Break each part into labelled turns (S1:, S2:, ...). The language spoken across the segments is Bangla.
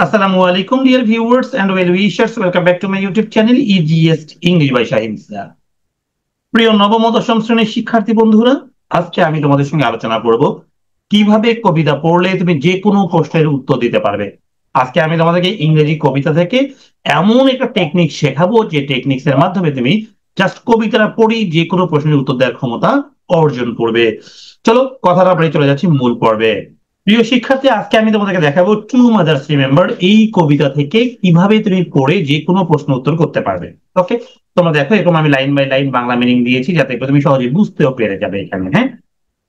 S1: Assalamu alaikum, dear viewers and well wishers. Welcome back to my YouTube channel, Easiest English by Shaheen Sir. প্রিয় নবম ও দশম শ্রেণীর শিক্ষার্থী বন্ধুরা, আজকে আমি তোমাদের সঙ্গে আলোচনা করব কিভাবে কবিতা পড়লে তুমি যে কোনো প্রশ্নের উত্তর দিতে পারবে। আজকে আমি তোমাদেরকে ইংরেজি কবিতা থেকে এমন একটা টেকনিক শেখাবো যে টেকনিক্সের মাধ্যমে তুমি জাস্ট কবিতাটা পড়ি যে কোনো প্রশ্নের উত্তর দেওয়ার ক্ষমতা অর্জন করবে। চলো কথাটা বলে চলে যাচ্ছি মূল পর্বে। প্রিয় শিক্ষার্থী, আজকে আমি তোমাদেরকে দেখাবো টু মাদার্স রিমেম্বার এই কবিতা থেকে কিভাবে তুমি পড়ে যে কোনো প্রশ্ন উত্তর করতে পারবে। ওকে, তোমরা দেখো এরকম আমি line by line Bangla meaning দিয়েছি যাতে তুমি সহজে বুঝতেও পেরে যাবে এখানে। হ্যাঁ,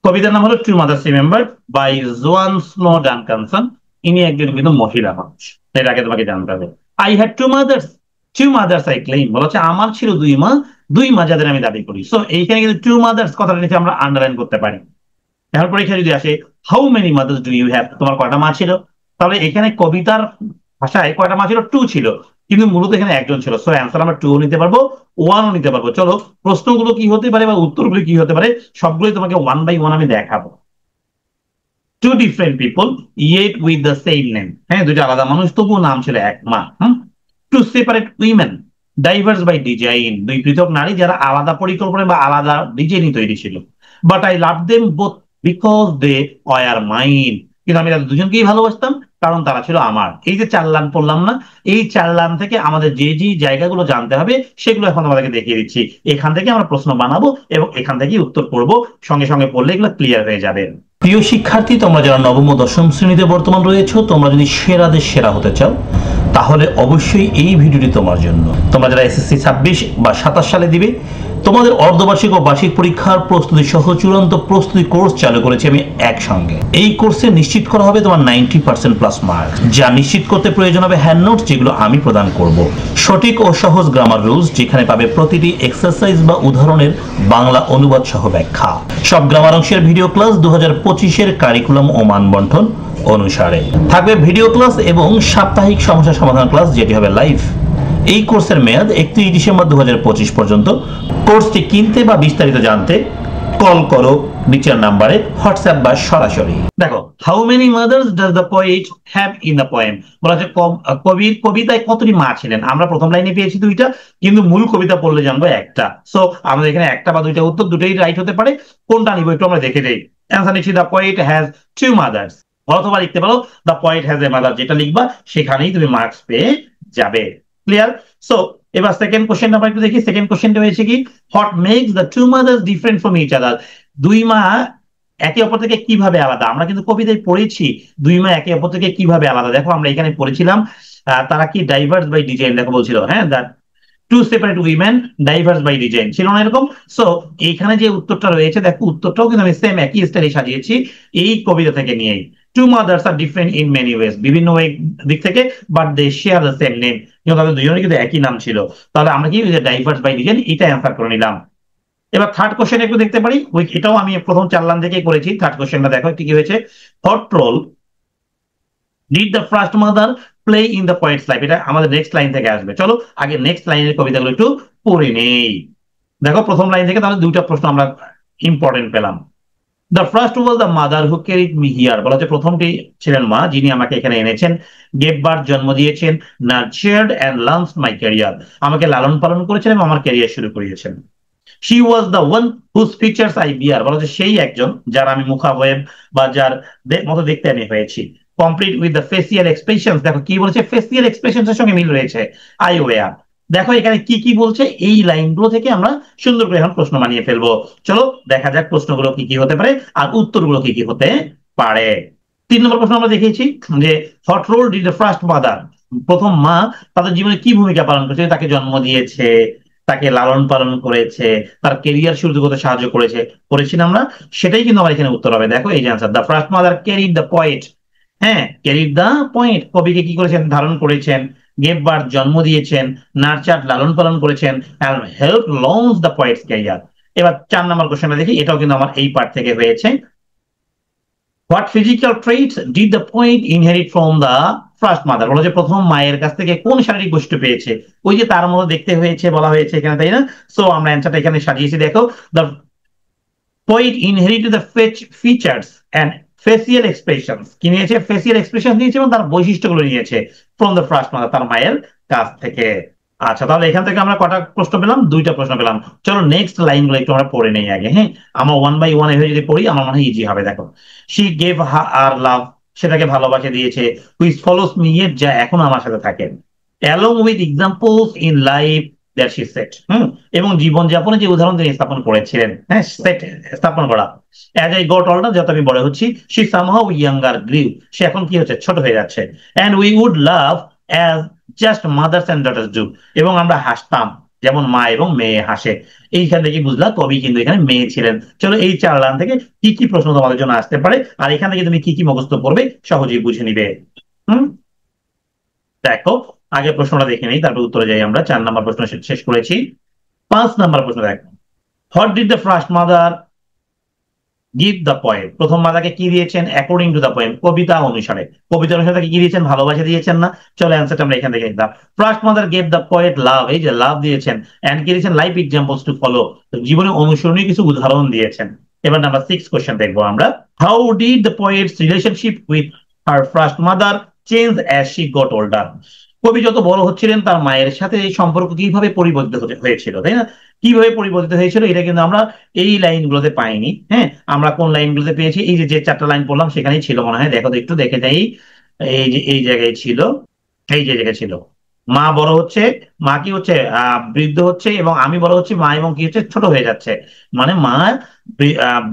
S1: কবিতার নাম হলো টু মাদার্স রিমেম্বার বাই জোয়ান স্নো ডানকানসন। ইনি একজন কিন্তু মহিলা মানুষ, এর আগে তোমাকে জানতে হবে। I had two mothers I claim, বলা হচ্ছে আমার ছিল দুই মা যাদের আমি দাবি করি। সো এইখানে কিন্তু টু মাদার্স কথাটা নিচে আমরা আন্ডারলাইন করতে পারি। এখন পরীক্ষা যদি আসে how many mothers do you have, তোমার কয়টা মা ছিল, তাহলে এখানে কবিতার ভাষায় কয়টা মা ছিল, টু ছিল, কিন্তু মূলত এখানে একজন ছিল। সো অ্যান্সার আমরা টু নিতে পারবো, ওয়ানও নিতে পারবো। চলো প্রশ্নগুলো কি হতে পারে বা উত্তরগুলো কি হতে পারে সবগুলোই তোমাকে ওয়ান বাই ওয়ান আমি দেখাবো। Two different people yet with the same name, হ্যাঁ দুইটা আলাদা মানুষ তবুও নাম ছিল এক মা। Two separate women diverse by design, দুই পৃথক নারী যারা আলাদা পরিকল্পনা বা আলাদা ডিজাইনই তৈরি ছিল। But I love them both because they were mine, কিন্তু আমি তাদের দুজনকেই ভালোবাসতাম কারণ তারা ছিল আমার। এই যে চার লাইন পড়লাম না, এই চার লাইন থেকে আমাদের যে যে জায়গাগুলো জানতে হবে সেগুলো এখন আমাদেরকে দেখিয়ে দিচ্ছি। এখান থেকে আমরা প্রশ্ন বানাবো এবং এখান থেকেই উত্তর করবো, সঙ্গে সঙ্গে পড়লে এগুলো ক্লিয়ার হয়ে যাবে। প্রিয় শিক্ষার্থী, তোমরা যারা নবম ও দশম শ্রেণীতে বর্তমান রয়েছো, তোমরা যদি সেরাদের সেরা হতে চাও তাহলে অবশ্যই এই ভিডিওটি তোমার জন্য। তোমরা যারা এসএসসি 26 বা 27 সালে দিবে, তোমাদের অর্ধবার্ষিক ও বার্ষিক পরীক্ষার প্রস্তুতি সহ চূড়ান্ত প্রস্তুতি কোর্স চালু করেছি আমি একসঙ্গে। এই কোর্সে নিশ্চিত করা হবে তোমার 90% প্লাস মার্ক, যা নিশ্চিত করতে প্রয়োজন হবে হ্যান্ড নোটস যেগুলো আমি প্রদান করব, সঠিক ও সহজ গ্রামার রুলস যেখানে পাবে প্রতিটি এক্সারসাইজ বা উদাহরণের বাংলা অনুবাদ সহ ব্যাখ্যা। সব গ্রামার অংশের ভিডিও ক্লাস 2025-এর কারিকুলাম ও মানবন্টন অনুসারে থাকবে ভিডিও ক্লাস এবং সাপ্তাহিক সমস্যা সমাধান ক্লাস যেটি হবে লাইভ। এই কোর্সের মেয়াদ 31 ডিসেম্বর 2025 পর্যন্ত। কোর্সটি কিনতে বা বিস্তারিত জানতে কল করো নিচের নাম্বারে, হোয়াটসঅ্যাপ বা সরাসরি। দেখো, how many mother's does the poet have in the poem, বলা হচ্ছে কবির কবিতায় কতটি মা ছিলেন। আমরা প্রথম লাইনে পেয়েছি দুইটা, কিন্তু মূল কবিতা পড়লে জানবো একটা। সো আমাদের এখানে একটা বা দুইটা উত্তর, দুটোই রাইট হতে পারে। কোনটা নিব একটু আমরা দেখে দেই। অ্যান্সার নিচ্ছি the poet has two mothers, অথবা লিখতে পারো the poet has a mother, যেটা লিখবা সেখানেই তুমি মার্কস পেয়ে যাবে। ক্লিয়ার? সো এবার সেকেন্ড কোশ্চেন আমরা একটু দেখি। সেকেন্ড কোশ্চেনটা হয়েছে কি, what makes the two mothers different from each other, দুই মা একে অপর থেকে কিভাবে আলাদা। আমরা কিন্তু কবিতায় পড়েছি দুই মা একে অপর থেকে কিভাবে আলাদা। দেখো আমরা এখানে পড়েছিলাম তারা কি ডাইভার্স বাই ডিজাইন, দেখো বলছিল, হ্যাঁ that two separate women diverse by design, ছিল না এরকম? সো এইখানে যে উত্তরটা রয়েছে, দেখো উত্তরটাও কিন্তু আমি সেম একই স্টাইলে সাজিয়েছি এই কবিতা থেকে নিয়েই। Two mothers are different in many ways, বিভিন্ন দিক থেকে, but they share the same name, কিন্তু তাদের দুজনের কিন্তু একই নাম ছিল। তাহলে আমরা কি ডাইভার্স বাই ডিজাইন এটা অ্যান্সার করে নিলাম। এবার থার্ড কোশ্চেন একটু দেখতে পারি, এটাও আমি প্রথম চার লাইন থেকেই করেছি। থার্ড কোশ্চেনটা দেখো কি হয়েছে, what role did the first mother play in the poet's life, এটা আমাদের নেক্সট লাইন থেকে আসবে। চলো আগে নেক্সট লাইনের কবিতাগুলো একটু পড়ে নেই। দেখো প্রথম লাইন থেকে তাহলে দুইটা প্রশ্ন আমরা ইম্পর্টেন্ট পেলাম। The first was the mother who carried me here, বলা হচ্ছে প্রথমটি ছিলেন মা যিনি আমাকে এখানে এনেছেন, গেভ বার্থ জন্ম দিয়েছেন, nurtured and launched my career, আমাকে লালন পালন করেছেন এবং আমার ক্যারিয়ার শুরু করিয়েছেন। She was the one whose features I bear, বলা হচ্ছে সেই একজন যার আমি মুখাবয়ব বা যার মতো দেখতে আমি হয়েছি। Complete with the facial expressions, দেখো কি বলেছে, ফেসিয়াল এক্সপ্রেশনস এর সঙ্গে মিল রয়েছে আই ওয়্যার। দেখো এখানে কি কি বলছে, এই লাইনগুলো থেকে আমরা সুন্দর করে এখন প্রশ্ন বানিয়ে ফেলবো। চলো দেখা যাক প্রশ্নগুলো কি কি হতে পারে আর উত্তরগুলো কি কি হতে পারে। 3 নম্বর প্রশ্ন আমরা দেখিয়েছি যে what role did the first mother, প্রথম মা তাদের জীবনে কি ভূমিকা পালন করেছে, তাকে জন্ম দিয়েছে, তাকে লালন পালন করেছে, তার কেরিয়ার শুরু করতে সাহায্য করেছি আমরা, সেটাই কিন্তু আমার এখানে উত্তর হবে। দেখো এই যে answer, the first mother carried the poet, হ্যাঁ ক্যারিড দ্য পয়েট, কবিকে কি করেছেন, ধারণ করেছেন, গেভ বার্থ জন্ম দিয়েছেন, নার্চার্ড লালন পালন করেছেন, and helped launch the poet's career। এবার 4 নম্বর কোশ্চেনটা দেখি, এটাও কিন্তু আমার এই পার্ট থেকে হয়েছে। What physical traits did the poet inherit from the first mother, বলা যে প্রথম মায়ের কাছ থেকে কোন শারীরিক বৈশিষ্ট্য পেয়েছে, ওই যে তার মতো দেখতে হয়েছে বলা হয়েছে এখানে, তাই না? সো আমরা অ্যান্সারটা এখানে সাজিয়েছি। দেখো the poet inherited the features and facial expressions কি নিয়েছে, ফেসিয়াল এক্সপ্রেশন নিয়েছে এবং তার বৈশিষ্ট্যগুলো নিয়েছে ফ্রম দ্য ফার্স্ট মাদার, তার মায়ের কাছ থেকে। আচ্ছা, তাহলে এখান থেকে আমরা কটা প্রশ্ন পেলাম? দুইটা প্রশ্ন পেলাম। চলো নেক্সট লাইনগুলো একটু আমরা পড়ে নেই আগে। হ্যাঁ, আমরা ওয়ান বাই ওয়ান এভাবে যদি পড়ি আমার মনে হয় ইজি হবে। দেখো, শি গেভ আর লাভ, সেটাকে ভালোবাসা দিয়েছে, হুইচ ফলোস মি, যা এখন আমার সাথে থাকে, along with examples in life that she said, এবং জীবনযাপনে যে উদাহরণ তিনি স্থাপন করেছিলেন, হ্যাঁ, সেট স্থাপন করা। অ্যাজ আই গট অলডার, যত আমি বড় হচ্ছি, শি সামহাউ ইয়াঙ্গার গ্রিউ, সে এখন কি হচ্ছে, ছোট হয়ে যাচ্ছে। And we would laugh as just mothers and daughters do, এবং আমরা হাসতাম যেমন মা এবং মেয়ে হাসে। এইখান থেকে বুঝলা কবি কিন্তু এখানে মেয়ে ছিলেন। চলো এই 4 লাইন থেকে কি কি প্রশ্ন তোমাদের জন্য আসতে পারে, আর এখান থেকে তুমি কি কি মুখস্থ করবে সহজেই বুঝে নিবে। হুম, দেখো আগে প্রশ্নটা দেখে নেই, তারপর উত্তরে যাই আমরা। 4 নাম্বার প্রশ্ন শেষ করেছি। 5 নাম্বার প্রশ্ন দেখো, what did the first mother give the poem, প্রথম মাতাকে কি দিয়েছেন অ্যাকর্ডিং টু দ্য পয়েম, কবিতা অনুসারে। কবিতা অনুসারে তাকে কি দিয়েছেন, ভালোবাসা দিয়েছেন না? চলো অ্যান্সারটা আমরা এখান থেকে দিলাম। First mother gave the poet love, এই যে লাভ দিয়েছেন, এন্ড কি দিয়েছেন, লাইফ এক্সাম্পলস টু ফলো, জীবনে অনুসরণীয় কিছু উদাহরণ দিয়েছেন। এবার নাম্বার 6 কোশ্চেন দেখবো আমরা। How did the poet's relationship with her first mother change as she got older, কবি যত বড় হচ্ছিলেন তার মায়ের সাথে এই সম্পর্ক কিভাবে পরিবর্তিত হয়েছিল, তাই না? কিভাবে পরিবর্তিত হয়েছিল এটা কিন্তু আমরা এই লাইনগুলোতে পাইনি। হ্যাঁ, আমরা কোন লাইনগুলোতে পেয়েছি, এই যে 4টা লাইন পড়লাম সেখানেই ছিল মনে হয়। দেখো তো একটু দেখে যাই, এই যে এই জায়গায় ছিল, এই যে জায়গায় ছিল, মা বড় হচ্ছে, মা কি হচ্ছে, বৃদ্ধ হচ্ছে, এবং আমি বড় হচ্ছি, মা এবং কি হচ্ছে, ছোট হয়ে যাচ্ছে। মানে মা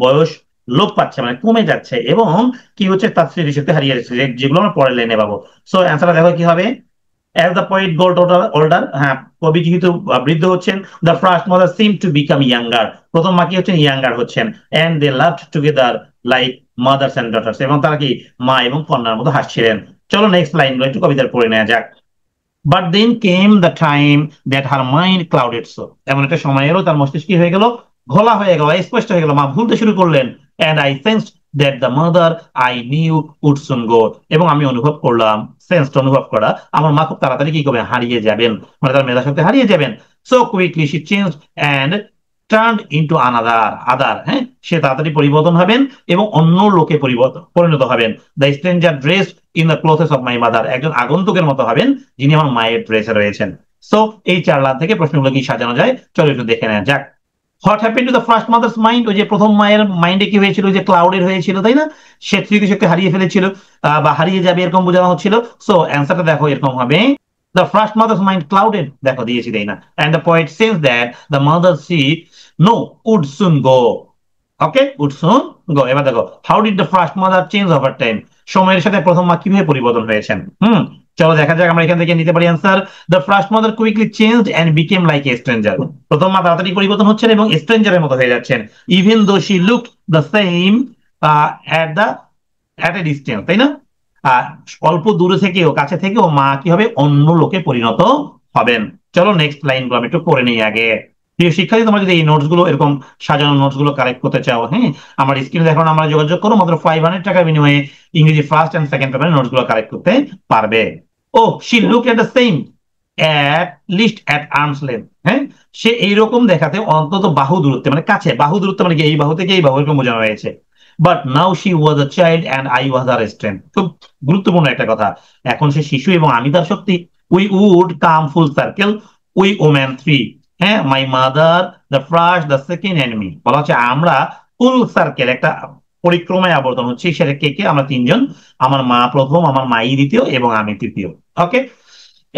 S1: বয়স লোপ পাচ্ছে, মানে কমে যাচ্ছে, এবং কি হচ্ছে, তার স্মৃতিশক্তি হারিয়ে যাচ্ছে, যেগুলো আমরা পরের লাইনে পাবো। সো অ্যান্সারটা দেখো কি হবে, as the poet got older, হ্যাঁ, কবি যেহেতু বৃদ্ধ হচ্ছেন, the first mother seemed to become younger, প্রথম মা কি হচ্ছেন, ইয়াঙ্গার হচ্ছেন, and they loved together like mothers and daughters, এবং তারা কি মা এবং কন্যার মতো হাসছিলেন। চলো নেক্সট লাইনগুলো একটু কবিতার পড়ে নেওয়া যাক। But then came the time that her mind clouded so, এমন একটা সময় এলো তার মস্তিষ্ক কি হয়ে গেল, ঘোলা হয়ে গেল, স্পষ্ট হয়ে গেল, মা ভুলতে শুরু করলেন। And I sensed that the mother I knew would soon go, এবং আমি অনুভব করলাম, সেন্সড অনুভব করা, আমার মা খুব তাড়াতাড়ি কি করবেন, হারিয়ে যাবেন, মানে তার মেধাশক্তি হারিয়ে যাবেন। So quickly she changed and turned into another other, হ্যাঁ, সে তাড়াতাড়ি পরিবর্তন হবেন এবং অন্য লোকে পরিণত হবেন। The stranger dressed in the clothes of my mother, একজন আগন্তুকের মতো হবেন যিনি আমার মায়ের ড্রেসে রয়েছেন। সো এই 4 লাইন থেকে প্রশ্নগুলো কি সাজানো যায় চলো একটু দেখে নেওয়া যাক। What happened to the first mother's mind, ওই যে প্রথম মায়ের মাইন্ডে কি হয়েছিল, যে ক্লাউডেড হয়েছিল, তাই না? সে স্মৃতিশক্তি হারিয়ে ফেলেছিল, বা হারিয়ে যাবে এরকম বোঝানো হচ্ছিল। সো অ্যান্সারটা দেখো এরকম হবে, the first mother's mind clouded, দেখো দিয়েছি তাই না, and the poet says that the mother she no would soon go, okay, would soon go। এবার দেখো, how did the first mother change over time, সময়ের সাথে প্রথম মা কিভাবে পরিবর্তন হয়েছেন। চলো দেখা যাক আমরা এখান থেকে নিতে পারি answer. the first mother quickly changed and became like a stranger, প্রথম মা তাড়াতাড়ি পরিবর্তন হচ্ছেন এবং স্ট্রেঞ্জারের মতো হয়ে যাচ্ছেন, even though she looked the same at a distance, তাই না? অল্প দূরে থেকেও কাছে থেকেও মা কি হবে, অন্য লোকে পরিণত হবেন। চলো নেক্সট লাইনগুলো আমি একটু পড়ে নিই আগে। প্রিয় শিক্ষার্থী, তোমরা যদি এই নোটস গুলো এরকম সাজানো নোটস গুলো কালেক্ট করতে চাও, হ্যাঁ, আমার স্ক্রিনে দেখো, আমরা যোগাযোগ করো, মাত্র 500 টাকার বিনিময়ে ইংরেজি ফার্স্ট এন্ড সেকেন্ড পেপারের নোটস গুলো কালেক্ট করতে পারবে। ও she look at the same at least at arm's length, হ্যাঁ, সে এইরকম দেখাতে অন্তত বাহু দূরত্বে, মানে কাছে, বাহু দূরত্ব মানে কি, এই বাহু থেকে এই বাহু এরকম বোঝানো হয়েছে। But now she was a child and I was her strength, খুব গুরুত্বপূর্ণ একটা কথা, এখন সে শিশু এবং আমি তার শক্তি। We would come full circle, we woman three, হ্যাঁ, my mother, the first, the second and me, বলা হচ্ছে আমরা ফুল সার্কেল, একটা পরিক্রমায় আবর্তন হচ্ছে, সেটা কে কে, আমরা তিনজন, আমার মা প্রথম, আমার মাই দ্বিতীয় এবং আমি তৃতীয়। ওকে,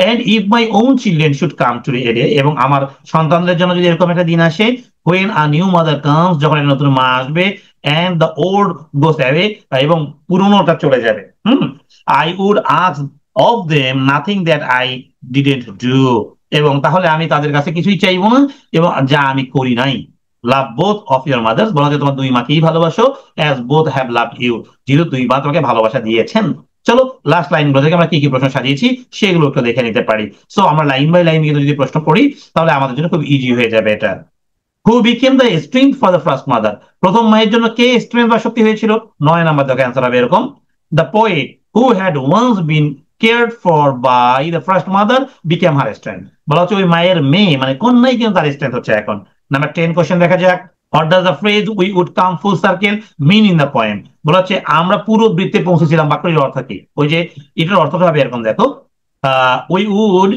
S1: and if my own children should come to a day, এবং আমার সন্তানদের জন্য যদি এরকম একটা দিন আসে, when a new mother comes, যখন একটা নতুন মা আসবে, and the old goes away, এবং পুরনোটা চলে যাবে, I would ask of them nothing that I didn't do, এবং তাহলে আমি তাদের কাছে কিছুই চাইবো না এবং যা আমি করি নাই। লাভ বোথ অফ ইউর মাদার্স, বলা যায় তোমার দুই মাকেই ভালোবাসো, as both have loved you, যেহেতু দুই মা তোমাকে ভালোবাসা দিয়েছেন। চলো লাস্ট লাইনগুলো থেকে আমরা কি কি প্রশ্ন সাজিয়েছি সেগুলো একটু দেখে নিতে পারি। সো আমরা লাইন বাই লাইন কিন্তু যদি প্রশ্ন পড়ি তাহলে আমাদের জন্য খুব ইজি হয়ে যাবে এটা। Who became the strength for the first mother, প্রথম মায়ের জন্য কে স্ট্রেংথ বা শক্তি হয়েছিল? 9 নাম্বার দেখো অ্যান্সার হবে এরকম, the poet who had once been cared for by the first mother became her strength, বলা হচ্ছে ওই মায়ের মেয়ে মানে কন্যাই কিন্তু তার স্ট্রেংথ হচ্ছে এখন। নাম্বার 10 কোশ্চেন দেখা যাক। What does the phrase "we would come full circle" mean in the poem? বলা হচ্ছে আমরা পুরো বৃত্তে পৌঁছেছিলাম বাক্যটির অর্থ কি? ওই যে এটার অর্থটা হবে এরকম দেখো, we would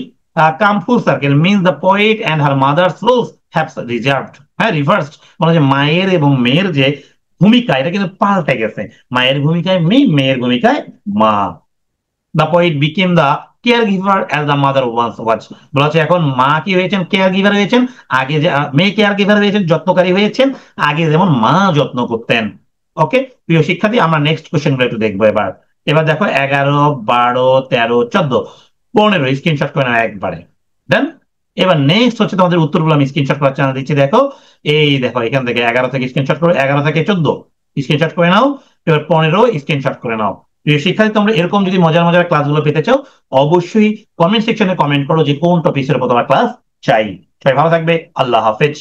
S1: come full circle means the poet and her mother's roles have reserved, হ্যাঁ, reversed, মানে যে মায়ের এবং মেয়ের যে ভূমিকা এটা কিন্তু পাল্টে গেছে, মায়ের ভূমিকায় মেয়ে, মেয়ের ভূমিকায় মা। The poet became the caregiver as the mother once was, বলা হচ্ছে এখন মা কি হয়েছেন, কেয়ার গিভার হয়েছেন, আগে যে মেয়ে কেয়ার গিভার হয়েছেন, যত্নকারী হয়েছেন, আগে যেমন মা যত্ন করতেন। ওকে প্রিয় শিক্ষার্থী, আমরা নেক্সট কোশ্চেন গুলো একটু দেখবো। এবার এবার দেখো 11, 12, 13, 14, 15 স্ক্রিনশট করে নাও একবারে। দেন এবার নেক্সট হচ্ছে তোমাদের উত্তরগুলো আমি স্ক্রিনশট করার চ্যানেল দিচ্ছি। দেখো এই দেখো এখান থেকে 11 থেকে স্ক্রিনশট করে, 11 থেকে 14 স্ক্রিনশট করে নাও, এবার 15 স্ক্রিনশট করে নাও। প্রিয় শিক্ষার্থী, তোমরা এরকম যদি মজার মজার ক্লাসগুলো পেতে চাও অবশ্যই কমেন্ট সেকশনে কমেন্ট করো যে কোন টপিকের উপর তোমার ক্লাস চাই। সবাই ভালো থাকবে, আল্লাহ হাফেজ।